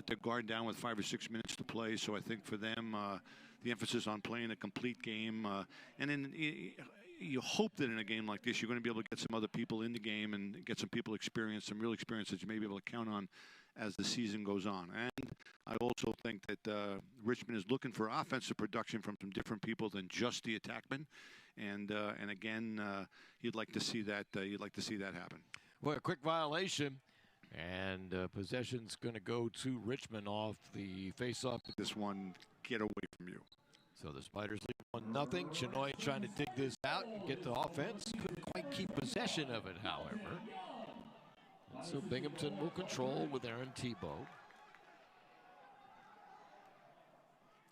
let their guard down with 5 or 6 minutes to play. So I think for them, the emphasis on playing a complete game. And then you hope that in a game like this, you're going to be able to get some other people in the game and get some people experience, some real experience that you may be able to count on as the season goes on. And I also think that Richmond is looking for offensive production from some different people than just the attackmen. And again, you'd like to see that. You'd like to see that happen. Well, a quick violation, and possession's going to go to Richmond off the face-off. This one, get away from you. So the Spiders lead 1-0. Chenoy trying to dig this out and get the offense. Couldn't quite keep possession of it, however. And so Binghamton will control with Aaron Tebow.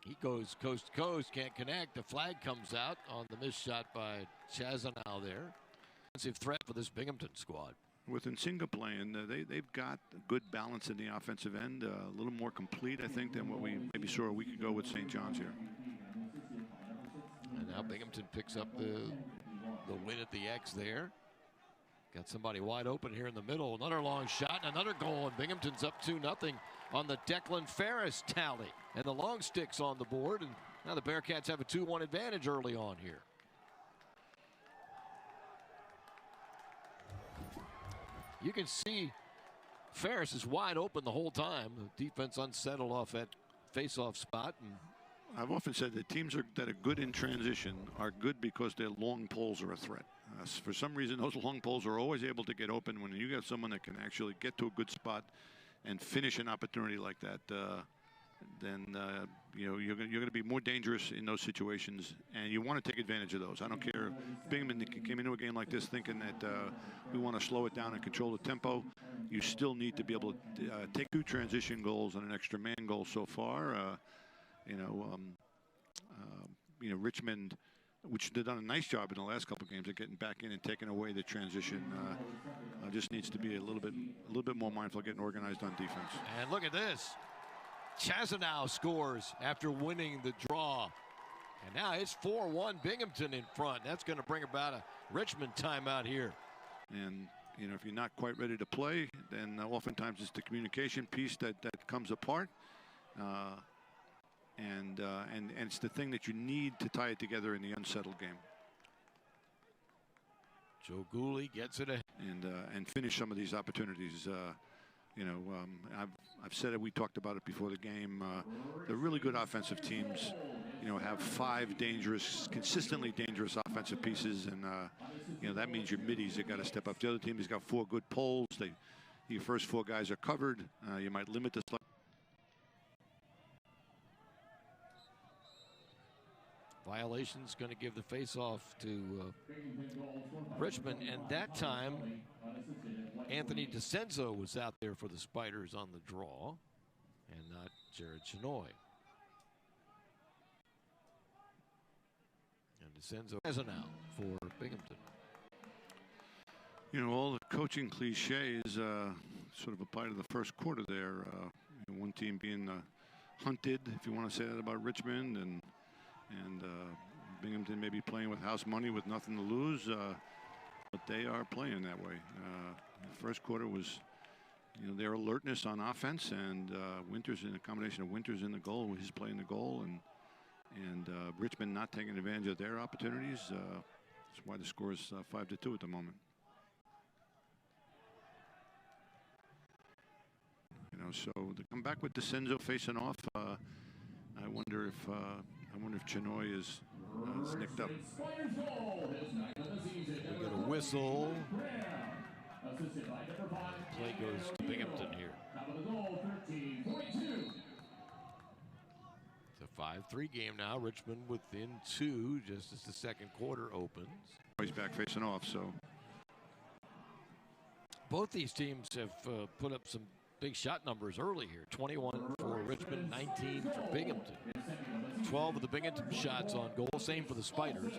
He goes coast to coast, can't connect. The flag comes out on the missed shot by Chazanow there. Offensive threat for this Binghamton squad. With Nsinga playing, they've got a good balance in the offensive end, a little more complete, I think, than what we maybe saw a week ago with St. John's here. And now Binghamton picks up the win at the X there. Got somebody wide open here in the middle. Another long shot and another goal, and Binghamton's up 2-0 on the Declan Ferris tally. And the long stick's on the board, and now the Bearcats have a 2-1 advantage early on here. You can see Ferris is wide open the whole time. The defense unsettled off that face-off spot. And I've often said that teams that are good in transition are good because their long poles are a threat. For some reason, those long poles are always able to get open. When you got someone that can actually get to a good spot and finish an opportunity like that, then you're going to be more dangerous in those situations, and you want to take advantage of those. I don't care if Binghamton came into a game like this thinking that we want to slow it down and control the tempo. You still need to be able to take 2 transition goals and an extra man goal so far. Richmond, which they've done a nice job in the last couple of games of getting back in and taking away the transition, just needs to be a little bit more mindful of getting organized on defense. And look at this. Chazanow scores after winning the draw. And now it's 4-1 Binghamton in front. That's going to bring about a Richmond timeout here. And, if you're not quite ready to play, then oftentimes it's the communication piece that comes apart. And it's the thing that you need to tie it together in the unsettled game. Joe Gooley gets it ahead. And finish some of these opportunities. I've said it. We talked about it before the game. The really good offensive teams, have 5 consistently dangerous offensive pieces, and that means your middies have got to step up. The other team has got 4 good poles. Your first 4 guys are covered. You might limit the. Violation's going to give the face-off to Richmond, and that time Anthony Dicenso was out there for the Spiders on the draw, and not Jared Chenoy. And Dicenso has an out for Binghamton. All the coaching cliches sort of apply to the first quarter there. One team being hunted, if you want to say that about Richmond, and Binghamton may be playing with house money with nothing to lose, but they are playing that way. The first quarter was, their alertness on offense, and Winters, in a combination of Winters in the goal, he's playing the goal, and Richmond not taking advantage of their opportunities. That's why the score is 5-2 at the moment. So to come back with Dicenso facing off, I wonder if Chenoy is nicked up. We got a whistle. Play goes to Binghamton here. It's a 5-3 game now. Richmond within 2 just as the second quarter opens. He's back facing off. So both these teams have put up some big shot numbers early here. 21 for Richmond, 19 for Binghamton. 12 of the Binghamton shots on goal, same for the Spiders.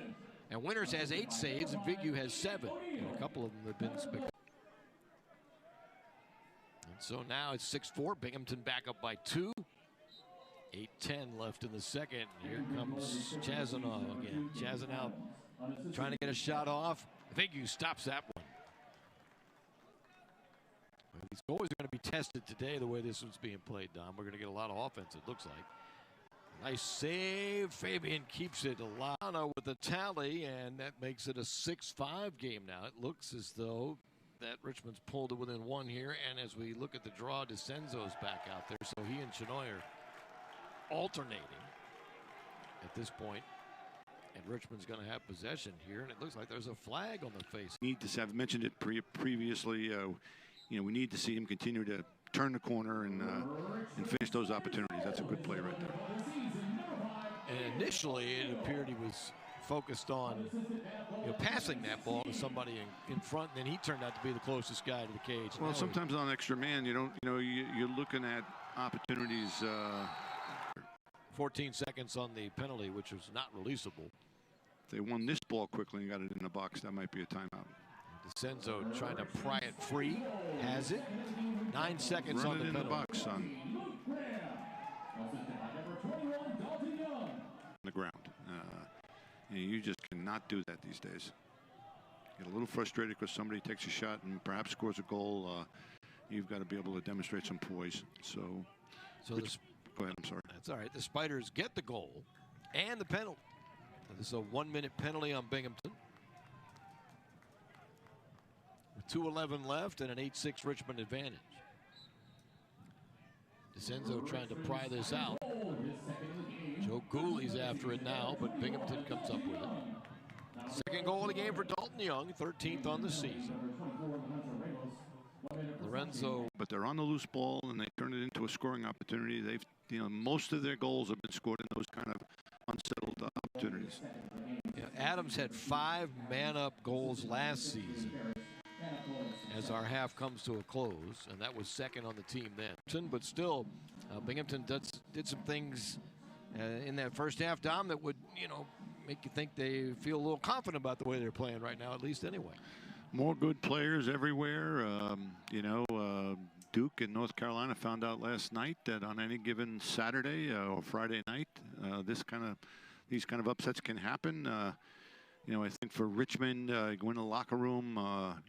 And Winters has 8 saves and Vigu has 7. And a couple of them have been spectacular. And so now it's 6-4, Binghamton back up by 2. 8:10 left in the second. Here comes Chazanow again. Chazanow trying to get a shot off. Vigu stops that one. These It's always going to be tested today the way this one's being played, Don. We're going to get a lot of offense, it looks like. Nice save. Fabian keeps it alive with the tally, and that makes it a 6-5 game now. It looks as though that Richmond's pulled it within one here, and as we look at the draw, Dicenso's back out there, so he and Chenoy are alternating at this point. And Richmond's going to have possession here, and it looks like there's a flag on the face. Need to have mentioned it previously. We need to see him continue to turn the corner and finish those opportunities. That's a good play right there. And initially, it appeared he was focused on passing that ball to somebody in front, and then he turned out to be the closest guy to the cage. Well, sometimes on extra man, you're looking at opportunities. 14 seconds on the penalty, which was not releasable. If they won this ball quickly and got it in the box, that might be a timeout. Dicenso trying to pry it free. Has it. 9 seconds on the penalty. Run it in the box, son. On the ground. You just cannot do that these days. Get a little frustrated because somebody takes a shot and perhaps scores a goal. You've got to be able to demonstrate some poise. So go ahead, I'm sorry. That's all right. The Spiders get the goal and the penalty. This is a 1-minute penalty on Binghamton. With 2:11 left and an 8-6 Richmond advantage. Dicenso trying to pry this out. Joe Gooley's after it now, but Binghamton comes up with it. Second goal of the game for Dalton Young, 13th on the season. Lorenzo. But they're on the loose ball and they turn it into a scoring opportunity. They've, most of their goals have been scored in those kind of unsettled opportunities. Yeah, Adams had 5 man-up goals last season as our half comes to a close, and that was second on the team then. But still, Binghamton did some things in that first half, Dom, that would, make you think they feel a little confident about the way they're playing right now, at least anyway. More good players everywhere. Duke in North Carolina found out last night that on any given Saturday or Friday night, these kind of upsets can happen. I think for Richmond, going to the locker room,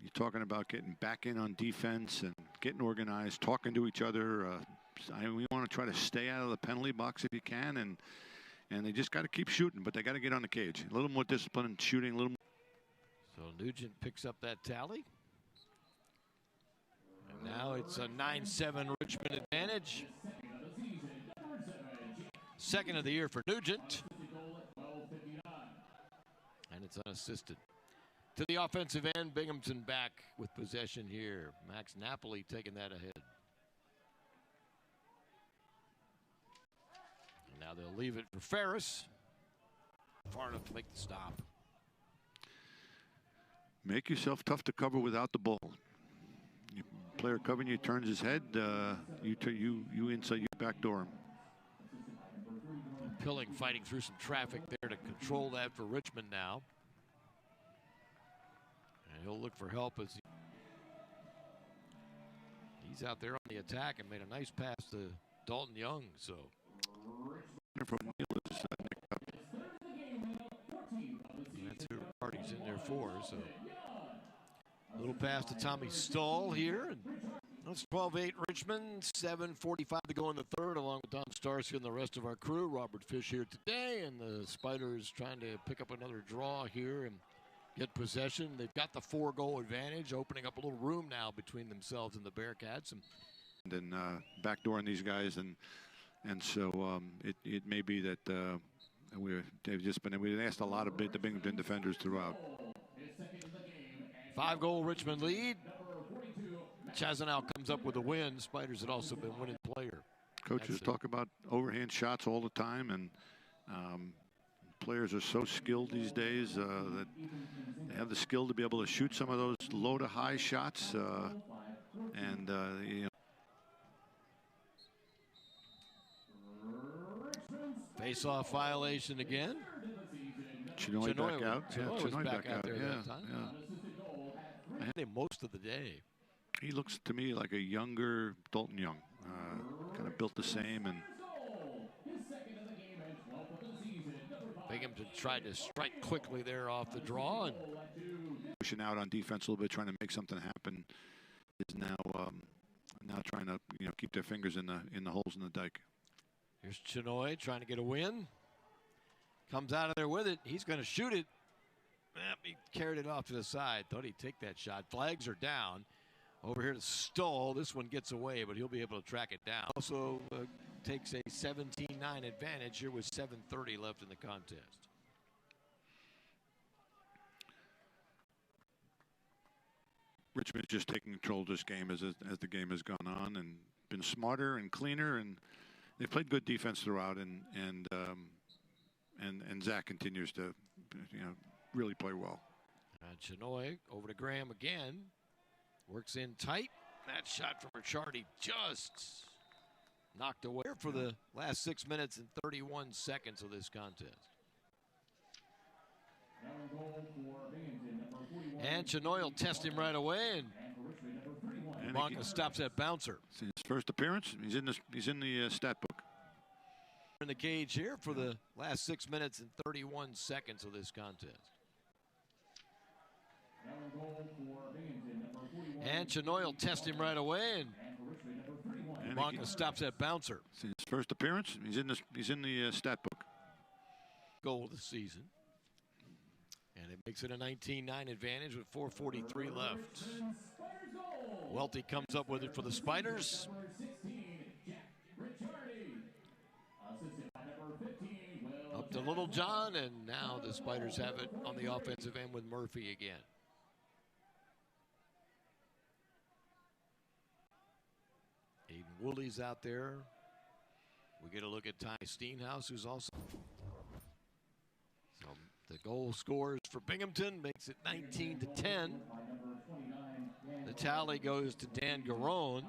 you're talking about getting back in on defense and getting organized, talking to each other. We want to try to stay out of the penalty box if you can, and they just got to keep shooting, but they got to get on the cage. A little more discipline and shooting, a little more. So Nugent picks up that tally. And now it's a 9-7 Richmond advantage. Second of the year for Nugent. And it's unassisted. To the offensive end, Binghamton back with possession here. Max Napoli taking that ahead. And now they'll leave it for Ferris. Far enough to make the stop. Make yourself tough to cover without the ball. Player covering you turns his head, you inside, you backdoor him. Pilling fighting through some traffic there to control that for Richmond now. And he'll look for help as he's out there on the attack and made a nice pass to Dalton Young. So that's who Party's in there for. So a little pass to Tommy Stahl here. And it's 12-8 Richmond, 7:45 to go in the third, along with Don Starsky and the rest of our crew. Robert Fish here today, and the Spiders trying to pick up another draw here and get possession. They've got the 4-goal advantage, opening up a little room now between themselves and the Bearcats. And then backdooring these guys, and so it may be that we've asked a lot of the Binghamton defenders throughout. 5-goal Richmond lead. Chazanow comes up with a win. Spiders had also been winning player. Coaches talk about overhand shots all the time, and players are so skilled these days that they have the skill to be able to shoot some of those low to high shots. Face-off violation again. Chenoy back out. Chenoy back out there that time. I had him most of the day. He looks to me like a younger Dalton Young, kind of built the same. And Binghamton tried to strike quickly there off the draw, and pushing out on defense a little bit, trying to make something happen. Is now trying to keep their fingers in the holes in the dike. Here's Chenoy trying to get a win. Comes out of there with it. He's going to shoot it. He carried it off to the side. Thought he'd take that shot. Flags are down. Over here to Stoll. This one gets away, but he'll be able to track it down. Also takes a 17-9 advantage here with 7:30 left in the contest. Richmond's just taking control of this game as the game has gone on and been smarter and cleaner, and they've played good defense throughout. And Zach continues to really play well. Chenoy over to Graham again. Works in tight. That shot from Ricciardi just knocked away for the last 6 minutes and 31 seconds of this contest. And Chenoy will test him right away, and Monka stops that bouncer. It's his first appearance. He's in the stat book. In the cage here for the last 6 minutes and 31 seconds of this contest. And Chenoy will test him right away, and Monka stops that bouncer. It's his first appearance. He's in the stat book. Goal of the season. And it makes it a 19-9 advantage with 4:43 left. Welty comes up with it for the Spiders. Up to Little John, and now the Spiders have it on the offensive end with Murphy again. Aiden Woolley's out there. We get a look at Ty Steenhouse, who's also... So the goal scores for Binghamton, makes it 19-10. The tally goes to Dan Garone,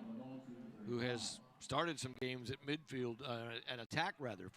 who has started some games at midfield, at attack rather,